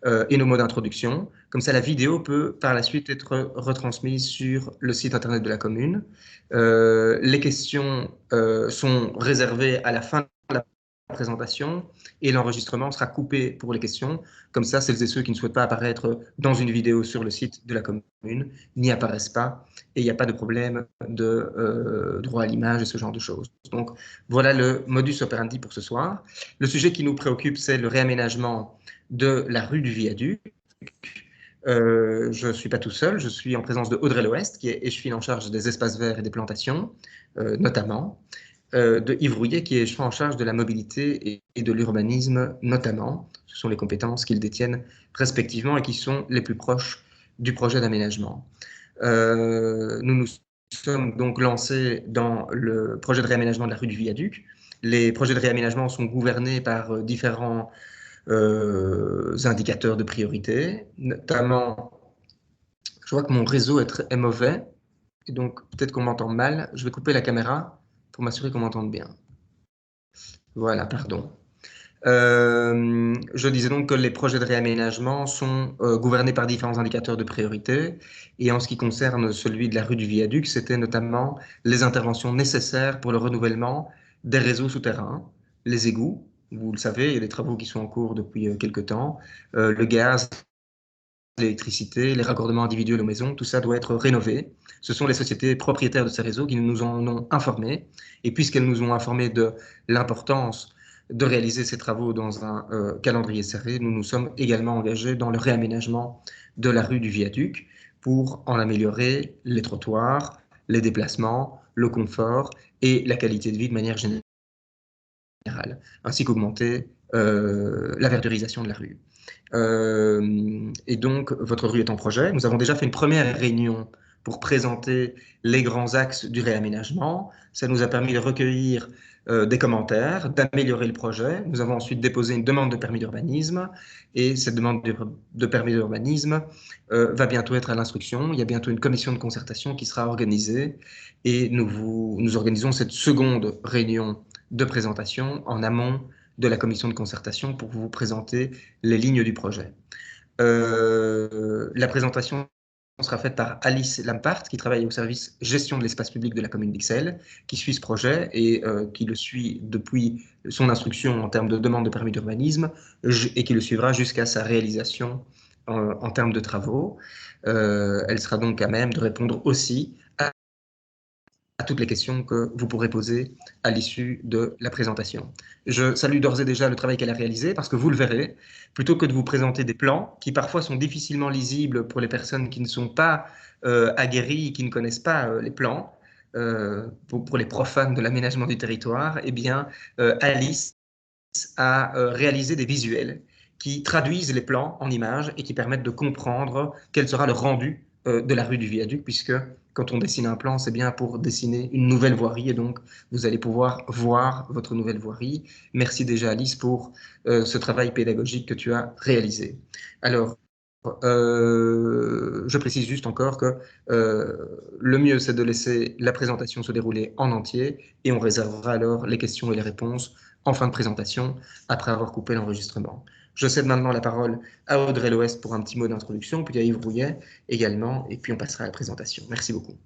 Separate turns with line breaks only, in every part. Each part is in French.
et nos mots d'introduction. Comme ça, la vidéo peut par la suite être retransmise sur le site internet de la commune. Les questions sont réservées à la fin de la présentation et l'enregistrement sera coupé pour les questions. Comme ça, celles et ceux qui ne souhaitent pas apparaître dans une vidéo sur le site de la commune n'y apparaissent pas et il n'y a pas de problème de droit à l'image et ce genre de choses. Donc, voilà le modus operandi pour ce soir. Le sujet qui nous préoccupe, c'est le réaménagement de la rue du Viaduc. Je ne suis pas tout seul, je suis en présence de Audrey L'Ouest, qui est échevine en charge des espaces verts et des plantations, notamment, de Yves Rouillet, qui est en charge de la mobilité et de l'urbanisme, notamment. Ce sont les compétences qu'ils détiennent respectivement et qui sont les plus proches du projet d'aménagement. Nous nous sommes donc lancés dans le projet de réaménagement de la rue du Viaduc. Les projets de réaménagement sont gouvernés par différents indicateurs de priorité, notamment, je vois que mon réseau est mauvais, et donc peut-être qu'on m'entend mal. Je vais couper la caméra pour m'assurer qu'on m'entende bien. Voilà, pardon. Je disais donc que les projets de réaménagement sont gouvernés par différents indicateurs de priorité. Et en ce qui concerne celui de la rue du Viaduc, c'était notamment les interventions nécessaires pour le renouvellement des réseaux souterrains, les égouts. Vous le savez, il y a des travaux qui sont en cours depuis quelque temps. Le gaz, l'électricité, les raccordements individuels aux maisons, tout ça doit être rénové. Ce sont les sociétés propriétaires de ces réseaux qui nous en ont informés. Et puisqu'elles nous ont informés de l'importance de réaliser ces travaux dans un calendrier serré, nous nous sommes également engagés dans le réaménagement de la rue du Viaduc pour en améliorer les trottoirs, les déplacements, le confort et la qualité de vie de manière générale, ainsi qu'augmenter la verdurisation de la rue. Et donc, votre rue est en projet. Nous avons déjà fait une première réunion pour présenter les grands axes du réaménagement. Ça nous a permis de recueillir des commentaires, d'améliorer le projet. Nous avons ensuite déposé une demande de permis d'urbanisme et cette demande de permis d'urbanisme va bientôt être à l'instruction. Il y a bientôt une commission de concertation qui sera organisée et nous organisons cette seconde réunion de présentation en amont de la commission de concertation pour vous présenter les lignes du projet. La présentation sera faite par Alice Lampart, qui travaille au service gestion de l'espace public de la commune d'Ixelles, qui suit ce projet et qui le suit depuis son instruction en termes de demande de permis d'urbanisme et qui le suivra jusqu'à sa réalisation en termes de travaux. Elle sera donc à même de répondre aussi à toutes les questions que vous pourrez poser à l'issue de la présentation. Je salue d'ores et déjà le travail qu'elle a réalisé parce que vous le verrez, plutôt que de vous présenter des plans qui parfois sont difficilement lisibles pour les personnes qui ne sont pas aguerries, qui ne connaissent pas les plans, pour les profanes de l'aménagement du territoire, eh bien, Alice a réalisé des visuels qui traduisent les plans en images et qui permettent de comprendre quel sera le rendu de la rue du Viaduc, puisque quand on dessine un plan, c'est bien pour dessiner une nouvelle voirie, et donc vous allez pouvoir voir votre nouvelle voirie. Merci déjà Alice pour ce travail pédagogique que tu as réalisé. Alors, je précise juste encore que le mieux, c'est de laisser la présentation se dérouler en entier et on réservera alors les questions et les réponses en fin de présentation, après avoir coupé l'enregistrement. Je cède maintenant la parole à Audrey L'Ouest pour un petit mot d'introduction, puis à Yves Rouillet également, et puis on passera à la présentation. Merci beaucoup.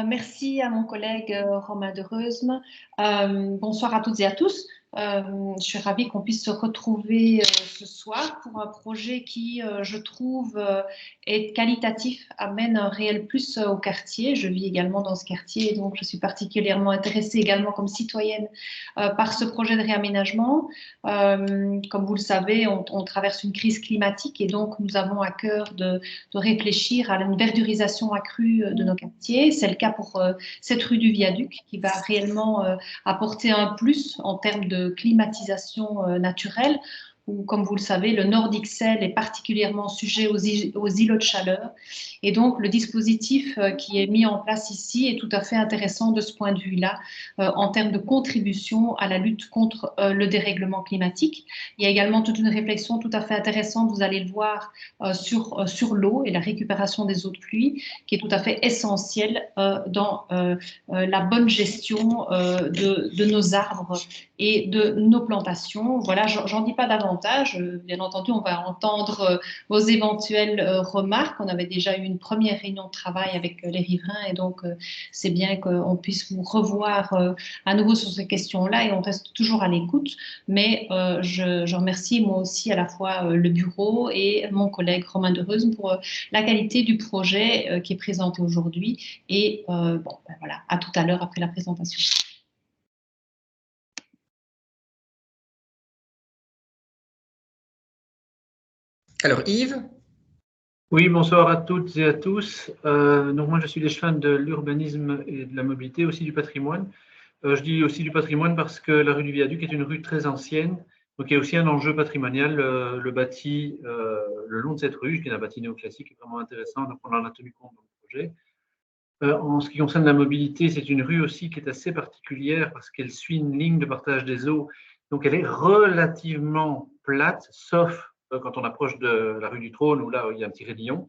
Merci à mon collègue Romain de Reusme. Bonsoir à toutes et à tous. Je suis ravie qu'on puisse se retrouver ce soir pour un projet qui, je trouve, est qualitatif, amène un réel plus au quartier. Je vis également dans ce quartier, donc je suis particulièrement intéressée également comme citoyenne par ce projet de réaménagement. Comme vous le savez, on traverse une crise climatique et donc nous avons à cœur de réfléchir à une verdurisation accrue de nos quartiers. C'est le cas pour cette rue du Viaduc qui va réellement apporter un plus en termes de climatisation naturelle, où, comme vous le savez, le nord d'Ixelles est particulièrement sujet aux îlots de chaleur. Et donc, le dispositif qui est mis en place ici est tout à fait intéressant de ce point de vue-là, en termes de contribution à la lutte contre le dérèglement climatique. Il y a également toute une réflexion tout à fait intéressante, vous allez le voir, sur l'eau et la récupération des eaux de pluie, qui est tout à fait essentielle dans la bonne gestion de nos arbres et de nos plantations. Voilà, j'en dis pas davantage. Bien entendu, on va entendre vos éventuelles remarques. On avait déjà eu une première réunion de travail avec les riverains et donc c'est bien qu'on puisse vous revoir à nouveau sur ces questions-là et on reste toujours à l'écoute. Mais je remercie moi aussi à la fois le bureau et mon collègue Romain Dereusme pour la qualité du projet qui est présenté aujourd'hui. Et bon, ben voilà, à tout à l'heure après la présentation.
Alors Yves?
Oui, bonsoir à toutes et à tous. Donc moi, je suis l'échevin de l'urbanisme et de la mobilité, aussi du patrimoine. Je dis aussi du patrimoine parce que la rue du Viaduc est une rue très ancienne. Donc il y a aussi un enjeu patrimonial. Le bâti le long de cette rue, qui est un bâti néoclassique, est vraiment intéressant. Donc on en a tenu compte dans le projet. En ce qui concerne la mobilité, c'est une rue aussi qui est assez particulière parce qu'elle suit une ligne de partage des eaux. Donc elle est relativement plate, sauf quand on approche de la rue du Trône, où là, il y a un petit raidillon.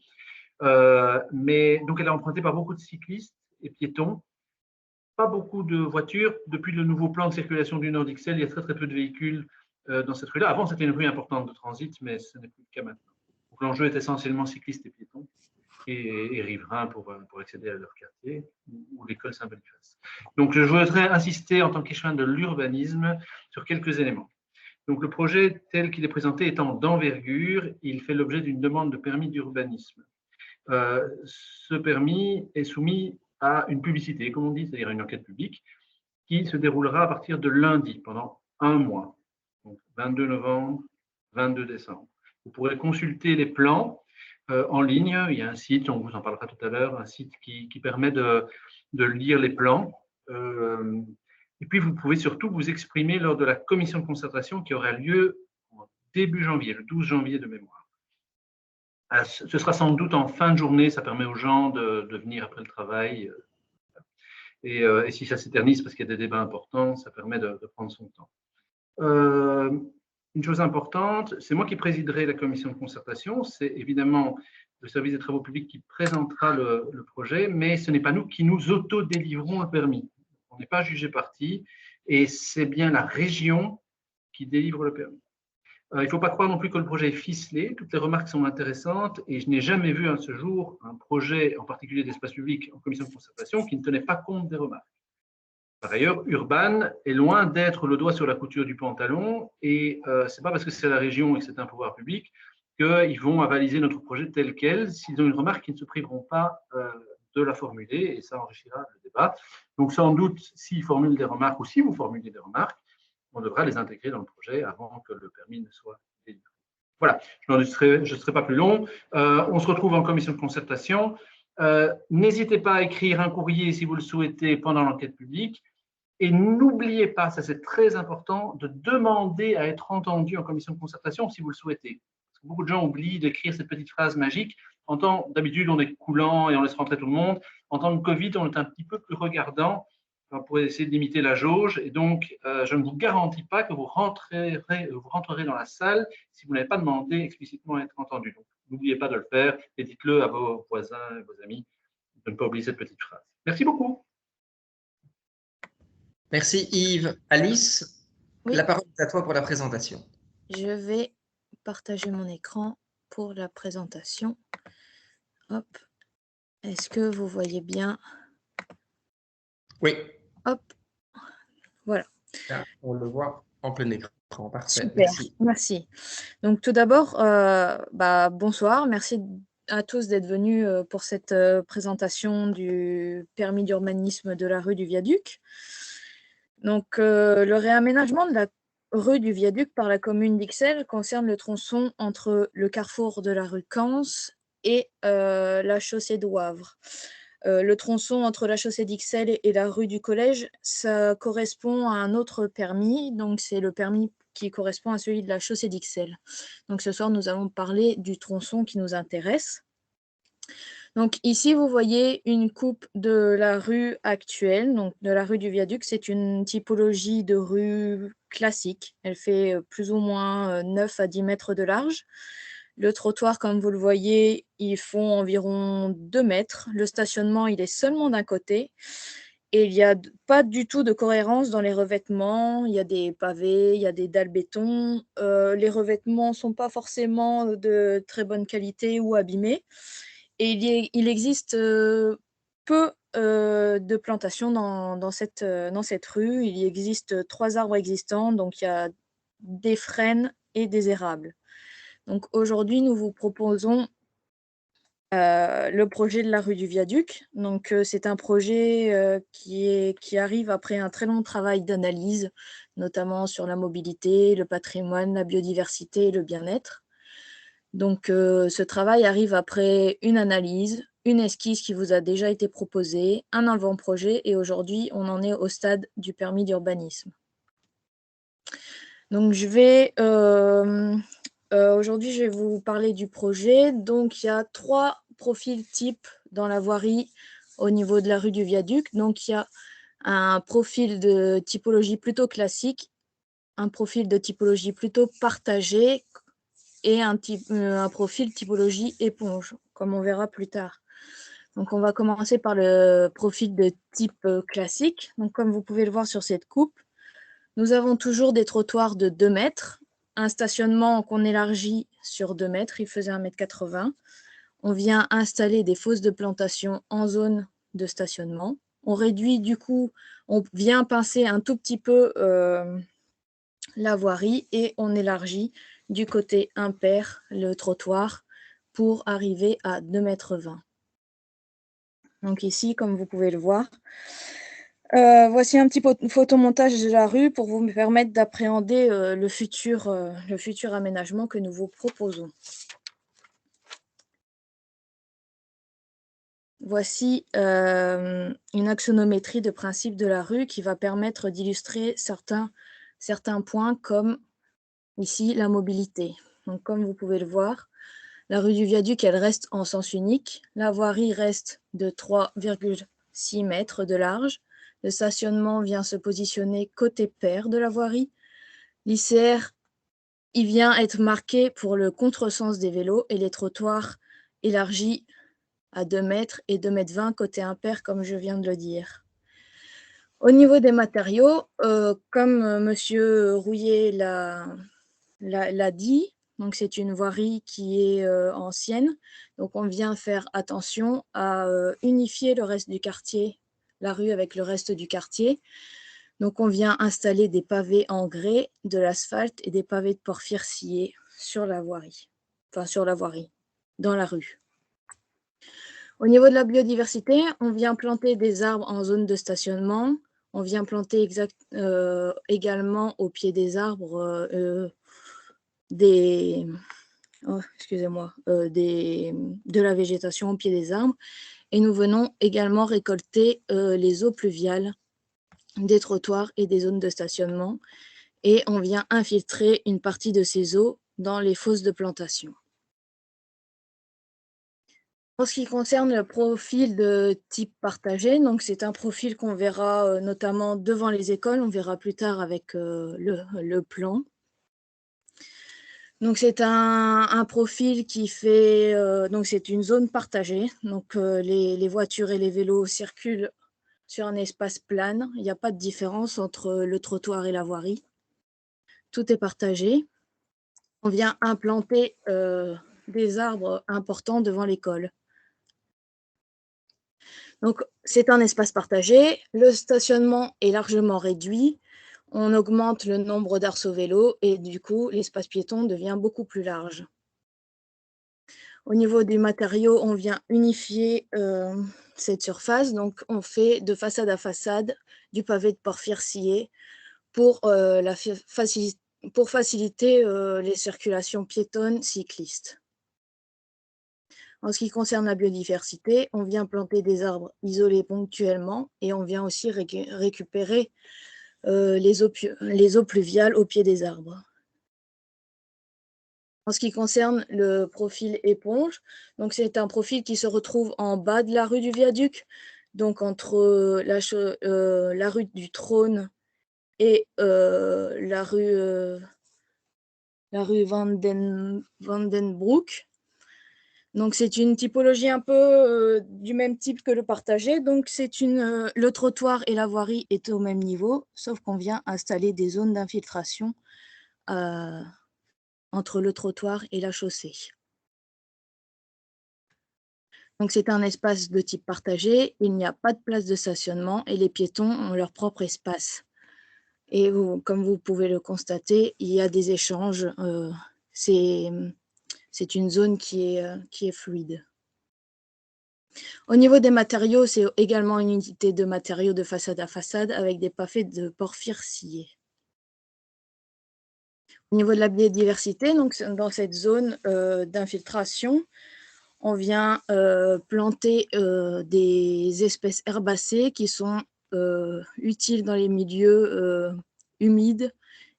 Mais donc, elle est empruntée par beaucoup de cyclistes et piétons. Pas beaucoup de voitures. Depuis le nouveau plan de circulation du Nord d'Ixelles, il y a très, très peu de véhicules dans cette rue-là. Avant, c'était une rue importante de transit, mais ce n'est plus le cas maintenant. Donc, l'enjeu est essentiellement cyclistes et piétons et riverains pour accéder à leur quartier ou l'école Saint-Boniface. Donc, je voudrais insister en tant qu'échevin de l'urbanisme sur quelques éléments. Donc, le projet tel qu'il est présenté étant d'envergure, il fait l'objet d'une demande de permis d'urbanisme. Ce permis est soumis à une publicité, comme on dit, c'est-à-dire une enquête publique, qui se déroulera à partir de lundi, pendant un mois, donc 22 novembre, 22 décembre. Vous pourrez consulter les plans en ligne. Il y a un site, on vous en parlera tout à l'heure, un site qui permet de lire les plans. Et puis, vous pouvez surtout vous exprimer lors de la commission de concertation qui aura lieu en début janvier, le 12 janvier de mémoire. Ce sera sans doute en fin de journée, ça permet aux gens de venir après le travail. Et si ça s'éternise parce qu'il y a des débats importants, ça permet de prendre son temps. Une chose importante, c'est moi qui présiderai la commission de concertation. C'est évidemment le service des travaux publics qui présentera le projet, mais ce n'est pas nous qui nous auto-délivrons un permis. On n'est pas jugé partie et c'est bien la région qui délivre le permis. Il ne faut pas croire non plus que le projet est ficelé. Toutes les remarques sont intéressantes et je n'ai jamais vu à ce jour un projet, en particulier d'espace public, en commission de concertation, qui ne tenait pas compte des remarques. Par ailleurs, Urban est loin d'être le doigt sur la couture du pantalon et ce n'est pas parce que c'est la région et que c'est un pouvoir public qu'ils vont avaliser notre projet tel quel. S'ils ont une remarque, ils ne se priveront pas de la formuler et ça enrichira le débat. Donc sans doute, s'ils formulent des remarques ou si vous formulez des remarques, on devra les intégrer dans le projet avant que le permis ne soit délivré. Voilà, je ne serai pas plus long. On se retrouve en commission de concertation. N'hésitez pas à écrire un courrier si vous le souhaitez pendant l'enquête publique. Et n'oubliez pas, ça c'est très important, de demander à être entendu en commission de concertation si vous le souhaitez. Parce que beaucoup de gens oublient d'écrire cette petite phrase magique. En temps d'habitude, on est coulant et on laisse rentrer tout le monde. En temps de Covid, on est un petit peu plus regardant pour essayer de limiter la jauge. Et donc, je ne vous garantis pas que vous rentrerez dans la salle si vous n'avez pas demandé explicitement à être entendu. Donc, n'oubliez pas de le faire et dites-le à vos voisins et vos amis de ne pas oublier cette petite phrase. Merci beaucoup.
Merci Yves. Alice, oui. La parole est à toi pour la présentation.
Je vais partager mon écran pour la présentation. Hop. Est-ce que vous voyez bien?
Oui.
Hop. Voilà.
Là, on le voit en plein écran. Parfait.
Super. Merci. Donc tout d'abord, bonsoir. Merci à tous d'être venus pour cette présentation du permis d'urbanisme de la rue du Viaduc. Donc, le réaménagement de la rue du Viaduc par la commune d'Ixelles concerne le tronçon entre le carrefour de la rue Cans et la chaussée de Wavre. Le tronçon entre la chaussée d'Ixelles et la rue du Collège, ça correspond à un autre permis, donc c'est le permis qui correspond à celui de la chaussée d'Ixelles. Donc ce soir, nous allons parler du tronçon qui nous intéresse. Donc ici, vous voyez une coupe de la rue actuelle, donc de la rue du Viaduc. C'est une typologie de rue classique. Elle fait plus ou moins 9 à 10 mètres de large. Le trottoir, comme vous le voyez, ils font environ 2 mètres. Le stationnement, il est seulement d'un côté. Et il n'y a pas du tout de cohérence dans les revêtements. Il y a des pavés, il y a des dalles béton. Les revêtements ne sont pas forcément de très bonne qualité ou abîmés. Et il existe peu de plantations dans cette rue. Il y existe 3 arbres existants, donc il y a des frênes et des érables. Donc aujourd'hui, nous vous proposons le projet de la rue du Viaduc. Donc c'est un projet qui arrive après un très long travail d'analyse, notamment sur la mobilité, le patrimoine, la biodiversité et le bien-être. Donc ce travail arrive après une analyse, une esquisse qui vous a déjà été proposée, un avant-projet, et aujourd'hui on en est au stade du permis d'urbanisme. Donc aujourd'hui je vais vous parler du projet. Donc il y a 3 profils types dans la voirie au niveau de la rue du Viaduc. Donc il y a un profil de typologie plutôt classique, un profil de typologie plutôt partagé et un profil typologie éponge, comme on verra plus tard. Donc on va commencer par le profil de type classique. Donc comme vous pouvez le voir sur cette coupe, nous avons toujours des trottoirs de 2 mètres, un stationnement qu'on élargit sur 2 mètres, il faisait 1,80 m. On vient installer des fosses de plantation en zone de stationnement. On réduit du coup, on vient pincer un tout petit peu la voirie et on élargit du côté impair le trottoir pour arriver à 2,20 m. Donc ici, comme vous pouvez le voir, voici un petit photomontage de la rue pour vous permettre d'appréhender le futur aménagement que nous vous proposons. Voici une axonométrie de principe de la rue qui va permettre d'illustrer certains points comme ici la mobilité. Donc comme vous pouvez le voir, la rue du Viaduc, elle reste en sens unique. La voirie reste de 3,6 mètres de large. Le stationnement vient se positionner côté pair de la voirie. L'ICR, il vient être marqué pour le contresens des vélos et les trottoirs élargis à 2 mètres et 2,20 m côté impair, comme je viens de le dire. Au niveau des matériaux, comme Monsieur Rouillet l'a dit, donc c'est une voirie qui est ancienne, donc on vient faire attention à unifier le reste du quartier, la rue avec le reste du quartier. Donc on vient installer des pavés en grès, de l'asphalte et des pavés de porphyre scié sur la voirie, dans la rue. Au niveau de la biodiversité, on vient planter des arbres en zone de stationnement. On vient planter également au pied des arbres de la végétation au pied des arbres. Et nous venons également récolter les eaux pluviales des trottoirs et des zones de stationnement. Et on vient infiltrer une partie de ces eaux dans les fosses de plantation. En ce qui concerne le profil de type partagé, donc c'est un profil qu'on verra notamment devant les écoles, on verra plus tard avec le plan. Donc c'est un profil qui fait, donc c'est une zone partagée, donc les voitures et les vélos circulent sur un espace plane, il n'y a pas de différence entre le trottoir et la voirie. Tout est partagé. On vient implanter des arbres importants devant l'école. Donc, c'est un espace partagé. Le stationnement est largement réduit. On augmente le nombre d'arceaux vélos et du coup, l'espace piéton devient beaucoup plus large. Au niveau des matériaux, on vient unifier cette surface. Donc, on fait de façade à façade du pavé de porphyre scié pour faciliter les circulations piétonnes cyclistes. En ce qui concerne la biodiversité, on vient planter des arbres isolés ponctuellement et on vient aussi récupérer les eaux pluviales au pied des arbres. En ce qui concerne le profil éponge, donc c'est un profil qui se retrouve en bas de la rue du Viaduc, donc entre la rue du Trône et la rue Vandenbroek. Donc, c'est une typologie un peu du même type que le partagé. Donc, le trottoir et la voirie est au même niveau, sauf qu'on vient installer des zones d'infiltration entre le trottoir et la chaussée. Donc, c'est un espace de type partagé. Il n'y a pas de place de stationnement et les piétons ont leur propre espace. Et comme vous pouvez le constater, il y a des échanges. C'est une zone qui est fluide. Au niveau des matériaux, c'est également une unité de matériaux de façade à façade avec des pavés de porphyre scié. Au niveau de la biodiversité, donc dans cette zone d'infiltration, on vient planter des espèces herbacées qui sont utiles dans les milieux humides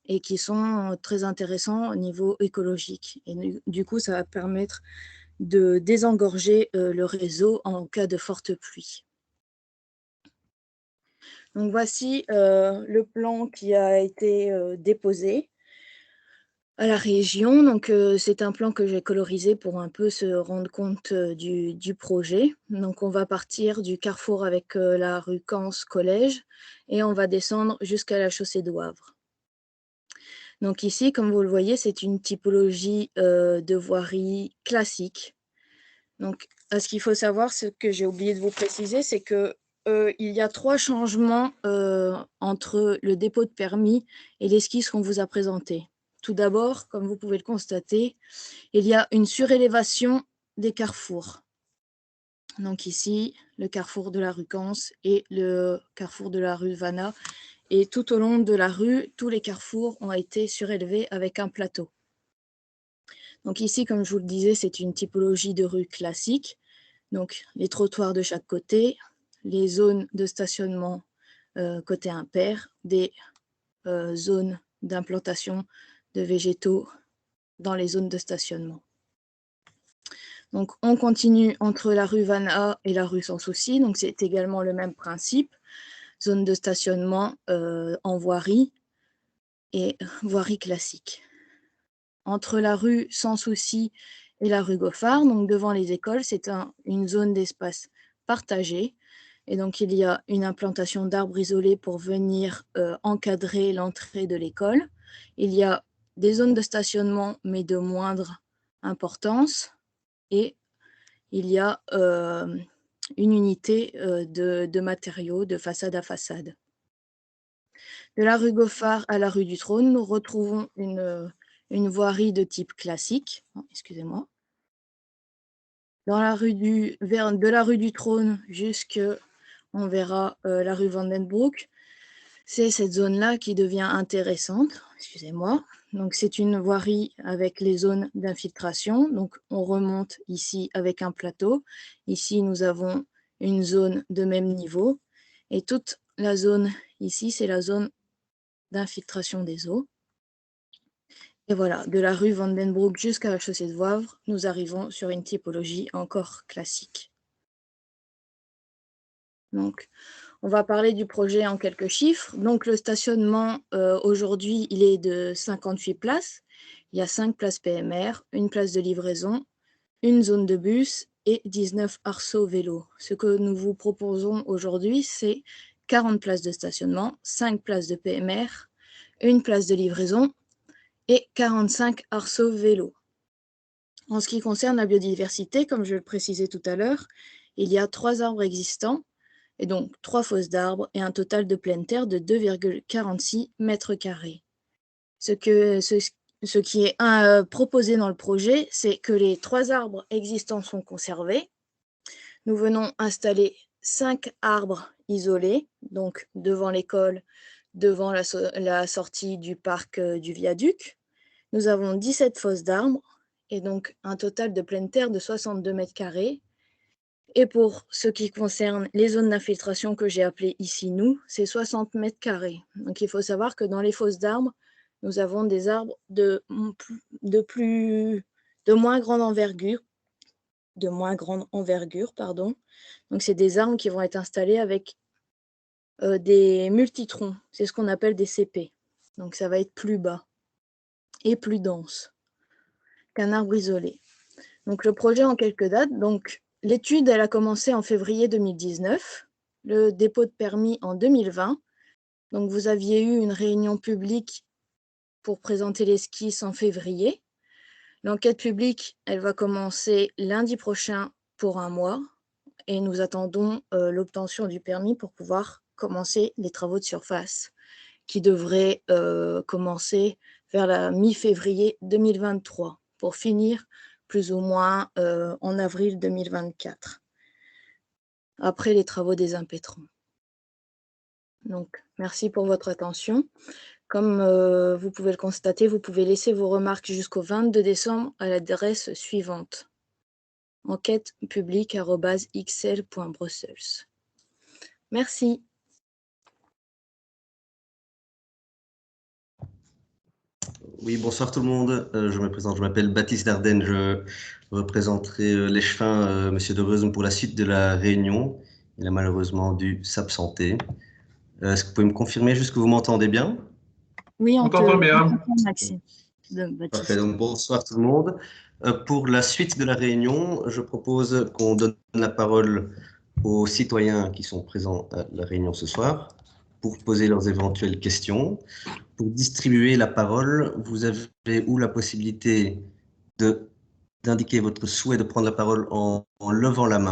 et qui sont très intéressants au niveau écologique. Et du coup, ça va permettre de désengorger le réseau en cas de forte pluie. Donc voici le plan qui a été déposé à la région. Donc c'est un plan que j'ai colorisé pour un peu se rendre compte du projet. Donc on va partir du carrefour avec la rue Cans Collège et on va descendre jusqu'à la chaussée de Wavre. Donc ici, comme vous le voyez, c'est une typologie de voirie classique. Donc, ce qu'il faut savoir, ce que j'ai oublié de vous préciser, c'est que il y a 3 changements entre le dépôt de permis et l'esquisse qu'on vous a présentée. Tout d'abord, comme vous pouvez le constater, il y a une surélévation des carrefours. Donc ici, le carrefour de la rue Cans et le carrefour de la rue Vanna. Et tout au long de la rue, tous les carrefours ont été surélevés avec un plateau. Donc ici, comme je vous le disais, c'est une typologie de rue classique. Donc les trottoirs de chaque côté, les zones de stationnement côté impair, des zones d'implantation de végétaux dans les zones de stationnement. Donc on continue entre la rue Vanna et la rue Sans Souci, donc c'est également le même principe, zone de stationnement en voirie et voirie classique. Entre la rue Sans Souci et la rue Goffard, donc devant les écoles, c'est une zone d'espace partagée. Et donc, il y a une implantation d'arbres isolés pour venir encadrer l'entrée de l'école. Il y a des zones de stationnement, mais de moindre importance. Et il y a une unité de matériaux de façade à façade. De la rue Goffard à la rue du Trône, nous retrouvons une voirie de type classique. Excusez-moi. De la rue du Trône jusqu'à, on verra la rue Vandenbroek, c'est cette zone-là qui devient intéressante. Excusez-moi. Donc c'est une voirie avec les zones d'infiltration. Donc on remonte ici avec un plateau. Ici nous avons une zone de même niveau. Et toute la zone ici, c'est la zone d'infiltration des eaux. Et voilà, de la rue Vandenbroek jusqu'à la chaussée de Wavre, nous arrivons sur une typologie encore classique. Donc, on va parler du projet en quelques chiffres. Donc, le stationnement, aujourd'hui, il est de 58 places. Il y a 5 places PMR, une place de livraison, une zone de bus et 19 arceaux vélos. Ce que nous vous proposons aujourd'hui, c'est 40 places de stationnement, 5 places de PMR, une place de livraison et 45 arceaux vélos. En ce qui concerne la biodiversité, comme je le précisais tout à l'heure, il y a 3 arbres existants, et donc 3 fosses d'arbres et un total de pleine terre de 2,46 mètres carrés. Ce qui est proposé dans le projet, c'est que les 3 arbres existants sont conservés. Nous venons installer 5 arbres isolés, donc devant l'école, devant la sortie du parc du viaduc. Nous avons 17 fosses d'arbres et donc un total de pleine terre de 62 mètres carrés. Et pour ce qui concerne les zones d'infiltration que j'ai appelées ici, c'est 60 mètres carrés. Donc il faut savoir que dans les fosses d'arbres, nous avons des arbres de moins grande envergure, pardon. Donc c'est des arbres qui vont être installés avec des multitroncs. C'est ce qu'on appelle des CP. Donc ça va être plus bas et plus dense qu'un arbre isolé. Donc, le projet en quelques dates. Donc, l'étude, elle a commencé en février 2019, le dépôt de permis en 2020. Donc, vous aviez eu une réunion publique pour présenter l'esquisse en février. L'enquête publique, elle va commencer lundi prochain pour 1 mois et nous attendons l'obtention du permis pour pouvoir commencer les travaux de surface qui devraient commencer vers la mi-février 2023 pour finir plus ou moins en avril 2024, après les travaux des impétrants. Donc, merci pour votre attention. Comme vous pouvez le constater, vous pouvez laisser vos remarques jusqu'au 22 décembre à l'adresse suivante: enquêtepublique@ixelles.brussels. Merci.
Oui, bonsoir tout le monde. Je me présente, je m'appelle Baptiste Dardenne. Je représenterai l'Échevin, Monsieur de Reusme, pour la suite de la réunion. Il a malheureusement dû s'absenter. Est-ce que vous pouvez me confirmer juste que vous m'entendez bien?
Oui,
On t'entend bien.
Maxime.
Parfait, donc bonsoir tout le monde. Pour la suite de la réunion, je propose qu'on donne la parole aux citoyens qui sont présents à la réunion ce soir pour poser leurs éventuelles questions. Pour distribuer la parole, vous avez ou la possibilité d'indiquer votre souhait de prendre la parole en levant la main,